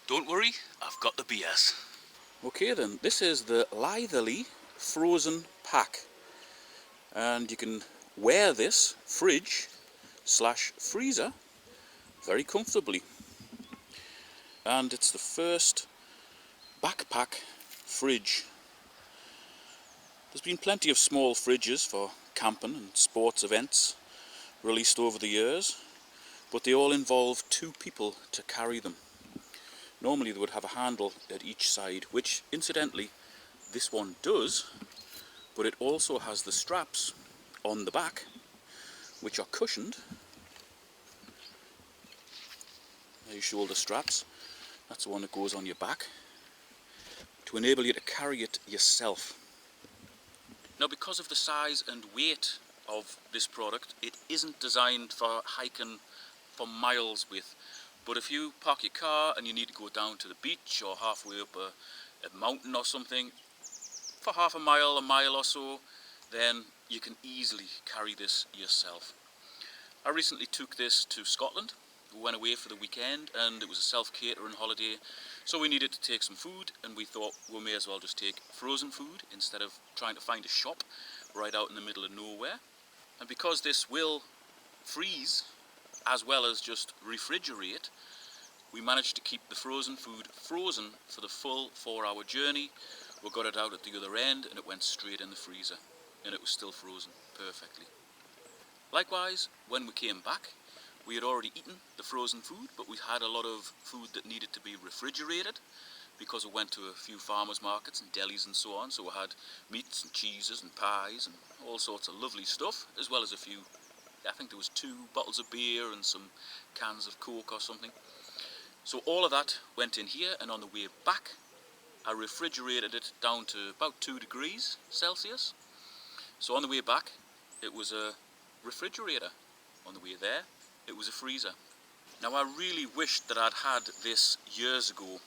Don't worry, I've got the BS. Okay then, this is the Lytherly Frozen Pack, and you can wear this fridge slash freezer very comfortably, and it's the first backpack fridge. There's been plenty of small fridges for camping and sports events released over the years, but they all involve two people to carry them. Normally they would have a handle at each side, which incidentally this one does, but it also has the straps on the back which are cushioned. There you shoulder straps, that's the one that goes on your back to enable you to carry it yourself. Now, because of the size and weight of this product, it isn't designed for hiking for miles with. But if you park your car and you need to go down to the beach or halfway up a mountain or something, for half a mile or so, then you can easily carry this yourself. I recently took this to Scotland. We went away for the weekend and it was a self-catering holiday, so we needed to take some food, and we thought we may as well just take frozen food instead of trying to find a shop right out in the middle of nowhere. And because this will freeze as well as just refrigerate, we managed to keep the frozen food frozen for the full 4-hour journey. We got it out at the other end and it went straight in the freezer, and it was still frozen perfectly. Likewise, when we came back, we had already eaten the frozen food, but we had a lot of food that needed to be refrigerated because we went to a few farmers markets and delis and so on. So we had meats and cheeses and pies and all sorts of lovely stuff, as well as a few, I think there was 2 bottles of beer and some cans of Coke or something. So all of that went in here, and on the way back I refrigerated it down to about 2 degrees Celsius. So on the way back it was a refrigerator, on the way there it was a freezer. Now, I really wished that I'd had this years ago,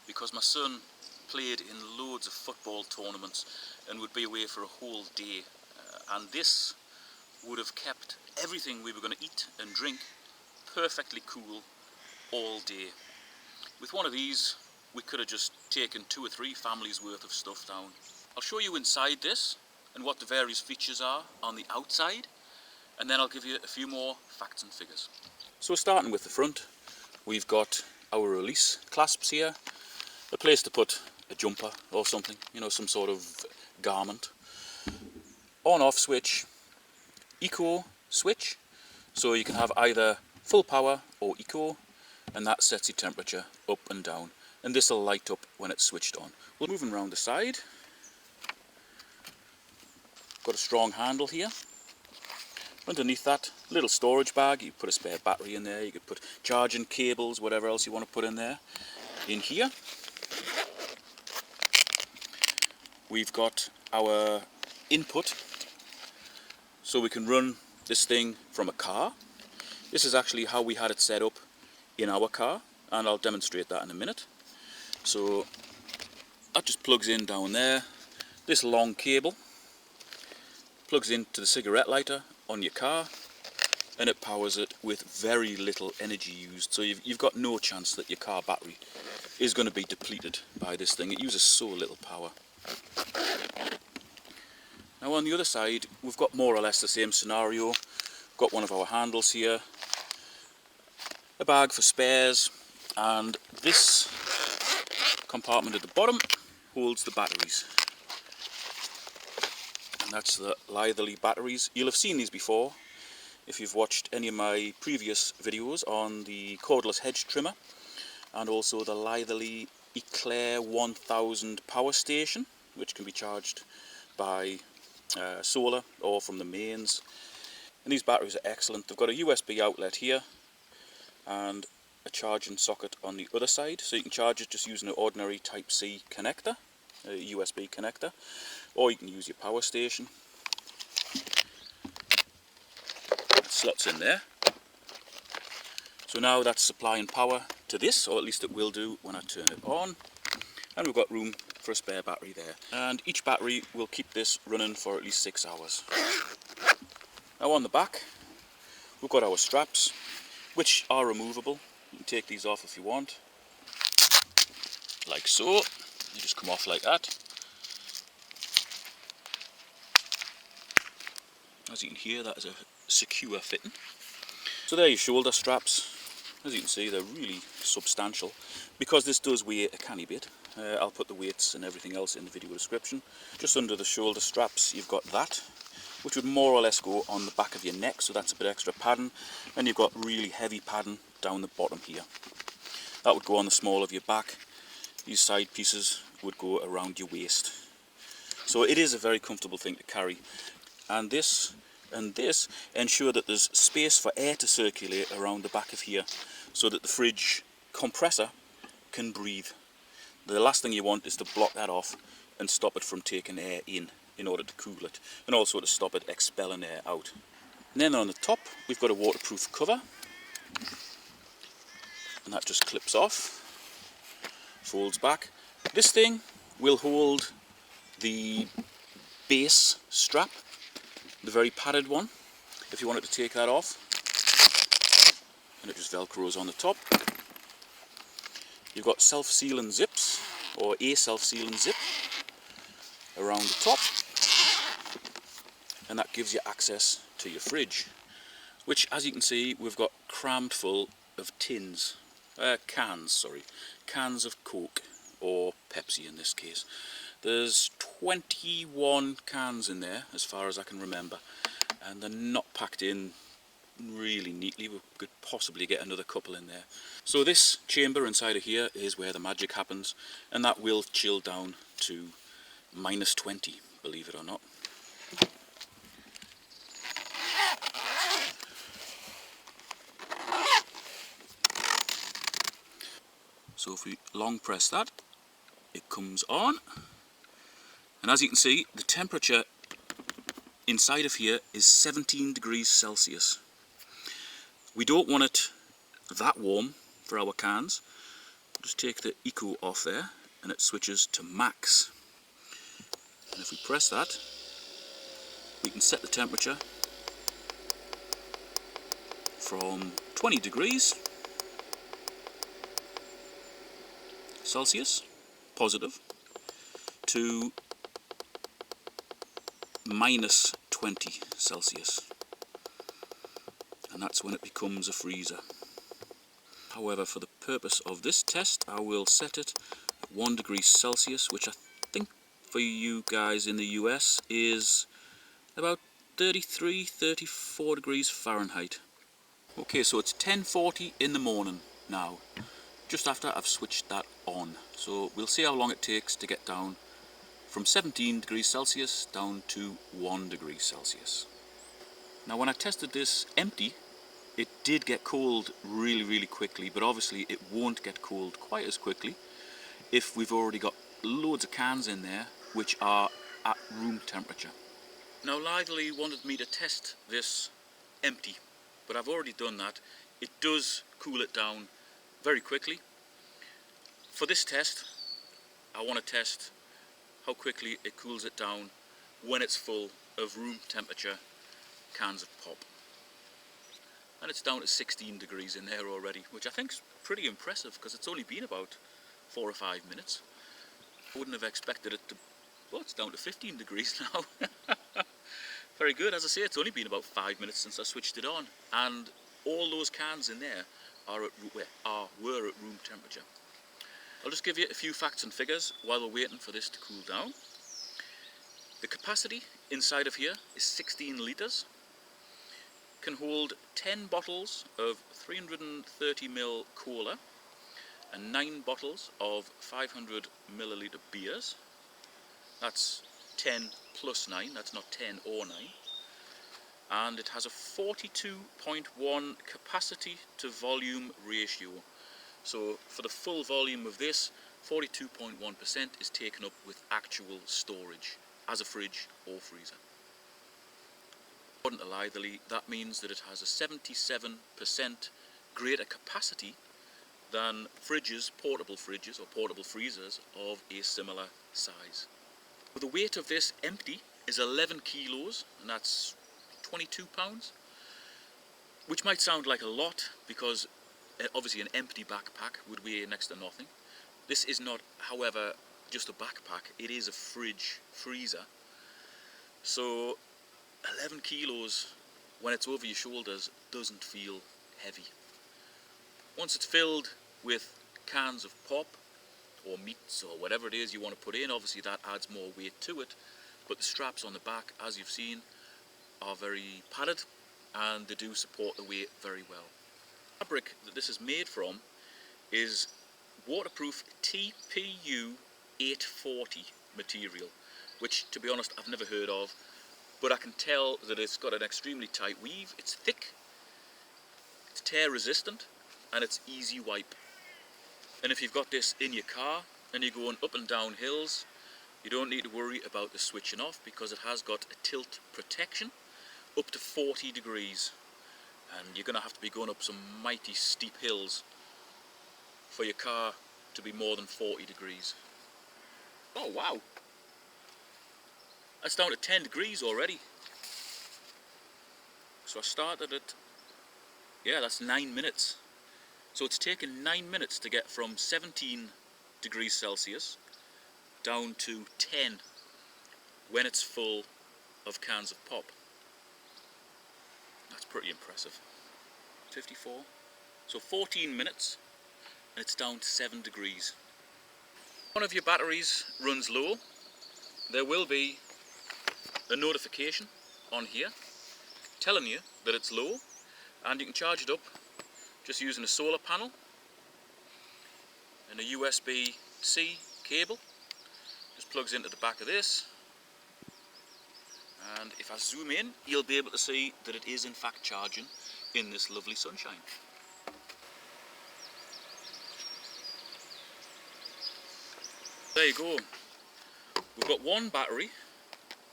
because my son played in loads of football tournaments and would be away for a whole day, and this would have kept everything we were going to eat and drink perfectly cool all day. With one of these we could have just taken 2 or 3 families worth of stuff down. I'll show you inside this and what the various features are on the outside, and then I'll give you a few more facts and figures. So starting with the front, we've got our release clasps here, a place to put a jumper or something, you know, some sort of garment. On-off switch, eco switch, so you can have either full power or eco, and that sets your temperature up and down, and this will light up when it's switched on. We're moving around the side. Got a strong handle here. Underneath that, little storage bag. You put a spare battery in there, you could put charging cables, whatever else you want to put in there. In here we've got our input, so we can run this thing from a car. This is actually how we had it set up in our car, and I'll demonstrate that in a minute. So that just plugs in down there. This long cable plugs into the cigarette lighter on your car, and it powers it with very little energy used, so you've got no chance that your car battery is going to be depleted by this thing. It uses so little power. Now on the other side we've got more or less the same scenario. Got one of our handles here, a bag for spares, and this compartment at the bottom holds the batteries. And that's the Lytherly batteries. You'll have seen these before if you've watched any of my previous videos on the cordless hedge trimmer, and also the Lytherly Eclair 1000 power station, which can be charged by solar or from the mains. And these batteries are excellent. They've got a USB outlet here and a charging socket on the other side, so you can charge it just using an ordinary Type-C connector, a USB connector, or you can use your power station. It slots in there. So now that's supplying power to this, or at least it will do when I turn it on. And we've got room for a spare battery there. And each battery will keep this running for at least 6 hours. Now on the back, we've got our straps, which are removable. You can take these off if you want. like so. They just come off like that. As you can hear, that is a secure fitting. So there are your shoulder straps. As you can see, they're really substantial. Because this does weigh a canny bit, I'll put the weights and everything else in the video description. Just under the shoulder straps you've got that, which would more or less go on the back of your neck, so that's a bit extra padding. And you've got really heavy padding down the bottom here. That would go on the small of your back. These side pieces would go around your waist. So it is a very comfortable thing to carry. And this and this ensure that there's space for air to circulate around the back of here, so that the fridge compressor can breathe. The last thing you want is to block that off and stop it from taking air in order to cool it, and also to stop it expelling air out. And then on the top we've got a waterproof cover, and that just clips off, folds back. This thing will hold the base strap, the very padded one, if you wanted to take that off, and it just velcros on the top. You've got self-sealing zips, or a self-sealing zip around the top, and that gives you access to your fridge, which, as you can see, we've got crammed full of cans of Coke, or Pepsi in this case. There's 21 cans in there, as far as I can remember, and they're not packed in really neatly. We could possibly get another couple in there. So this chamber inside of here is where the magic happens, and that will chill down to -20, believe it or not. So if we long press that, it comes on, and as you can see, the temperature inside of here is 17 degrees Celsius. We don't want it that warm for our cans. Just take the eco off there and it switches to max. And if we press that, we can set the temperature from 20 degrees Celsius, positive, to -20 Celsius. And that's when it becomes a freezer. However, for the purpose of this test, I will set it at 1 degree Celsius, which I think for you guys in the US is about 34 degrees Fahrenheit. Okay, so it's 10:40 in the morning now, just after I've switched that on. So we'll see how long it takes to get down from 17 degrees Celsius down to 1 degree Celsius. Now when I tested this empty, it did get cold really quickly, but obviously it won't get cold quite as quickly if we've already got loads of cans in there which are at room temperature. Now Lively wanted me to test this empty, but I've already done that. It does cool it down very quickly. For this test, I want to test how quickly it cools it down when it's full of room temperature cans of pop. And it's down to 16 degrees in there already, which I think is pretty impressive because it's only been about 4 or 5 minutes. I wouldn't have expected it to... Well, it's down to 15 degrees now. Very good. As I say, it's only been about 5 minutes since I switched it on, and all those cans in there were at room temperature. I'll just give you a few facts and figures while we're waiting for this to cool down. The capacity inside of here is 16 litres. Can hold 10 bottles of 330ml cola and 9 bottles of 500 milliliter beers. That's 10 plus 9, that's not 10 or 9. And it has a 42.1 capacity to volume ratio. So for the full volume of this, 42.1% is taken up with actual storage as a fridge or freezer. According to Lively, that means that it has a 77% greater capacity than fridges, portable fridges or portable freezers of a similar size. The weight of this empty is 11 kilos, and that's 22 pounds, which might sound like a lot because obviously an empty backpack would weigh next to nothing, This is not, however, just a backpack. It is a freezer. So 11 kilos when it's over your shoulders doesn't feel heavy. Once it's filled with cans of pop or meats or whatever it is you want to put in, obviously that adds more weight to it, but the straps on the back, as you've seen, are very padded and they do support the weight very well. The fabric that this is made from is waterproof TPU 840 material, which, to be honest, I've never heard of, but I can tell that it's got an extremely tight weave. It's thick, it's tear resistant, and it's easy wipe. And if you've got this in your car and you're going up and down hills, you don't need to worry about the switching off, because it has got a tilt protection up to 40 degrees, and you're going to have to be going up some mighty steep hills for your car to be more than 40 degrees. Oh wow, that's down to 10 degrees already. So I started at, yeah, that's 9 minutes. So it's taken 9 minutes to get from 17 degrees Celsius down to 10 when it's full of cans of pop. That's pretty impressive. 54. So 14 minutes and it's down to 7 degrees. One of your batteries runs low, there will be a notification on here telling you that it's low, and you can charge it up just using a solar panel and a USB-C cable. Just plugs into the back of this, and if I zoom in, you'll be able to see that it is in fact charging in this lovely sunshine. There you go. We've got one battery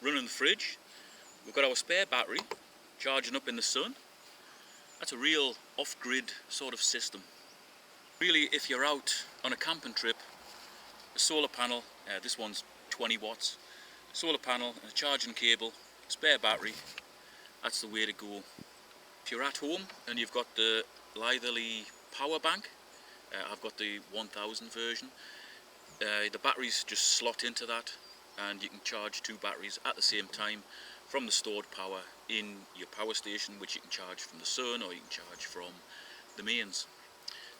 running the fridge. We've got our spare battery charging up in the sun. That's a real off-grid sort of system. Really, if you're out on a camping trip, a solar panel, this one's 20 watts, solar panel and a charging cable, spare battery, that's the way to go. If you're at home and you've got the Litherly power bank, I've got the 1000 version, the batteries just slot into that and you can charge two batteries at the same time from the stored power in your power station, which you can charge from the sun or you can charge from the mains.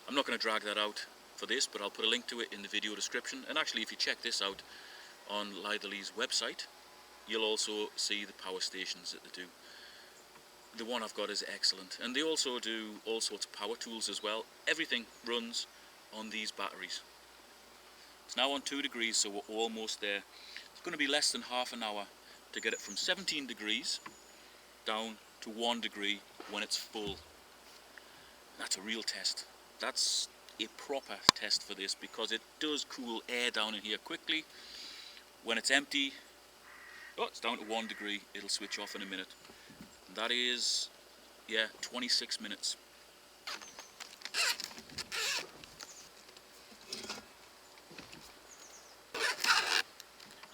I'm not going to drag that out for this, but I'll put a link to it in the video description. And actually, if you check this out on Litherly's website, you'll also see the power stations that they do. The one I've got is excellent, and they also do all sorts of power tools as well. Everything runs on these batteries. It's now on 2 degrees, so we're almost there. It's going to be less than half an hour to get it from 17 degrees down to 1 degree when it's full. That's a real test. That's a proper test for this, because it does cool air down in here quickly. When it's empty, oh, it's down to 1 degree, it'll switch off in a minute. And that is, yeah, 26 minutes.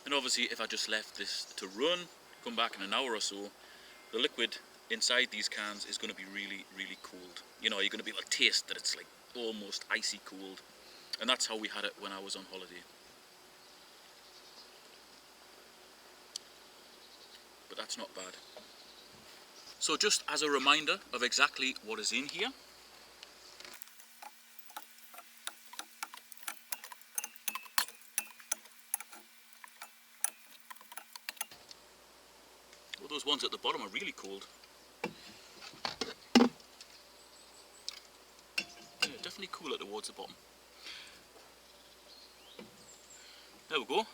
And obviously, if I just left this to run, come back in an hour or so, the liquid inside these cans is going to be really, really cold. You know, you're going to be able to taste that it's like almost icy cold. And that's how we had it when I was on holiday. But that's not bad. So just as a reminder of exactly what is in here, well, those ones at the bottom are really cold. Yeah, definitely cooler towards the bottom. There we go,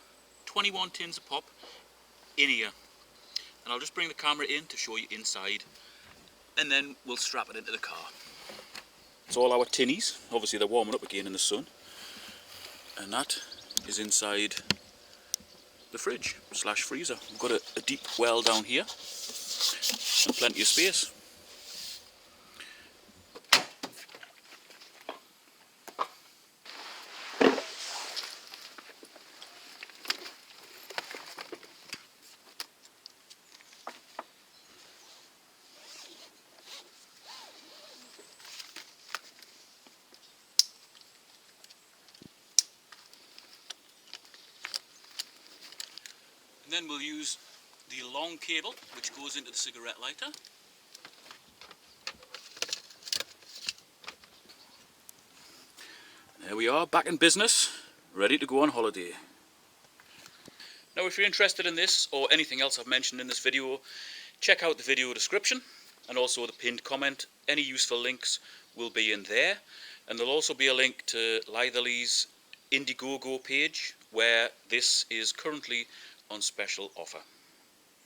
21 tins of pop in here. And I'll just bring the camera in to show you inside, and then we'll strap it into the car. It's all our tinnies. Obviously they're warming up again in the sun. And that is inside the fridge slash freezer. We've got a deep well down here and plenty of space. And then we'll use the long cable which goes into the cigarette lighter. There we are, back in business, ready to go on holiday. Now if you're interested in this or anything else I've mentioned in this video, check out the video description and also the pinned comment. Any useful links will be in there, and there'll also be a link to Lytherly's Indiegogo page where this is currently on special offer.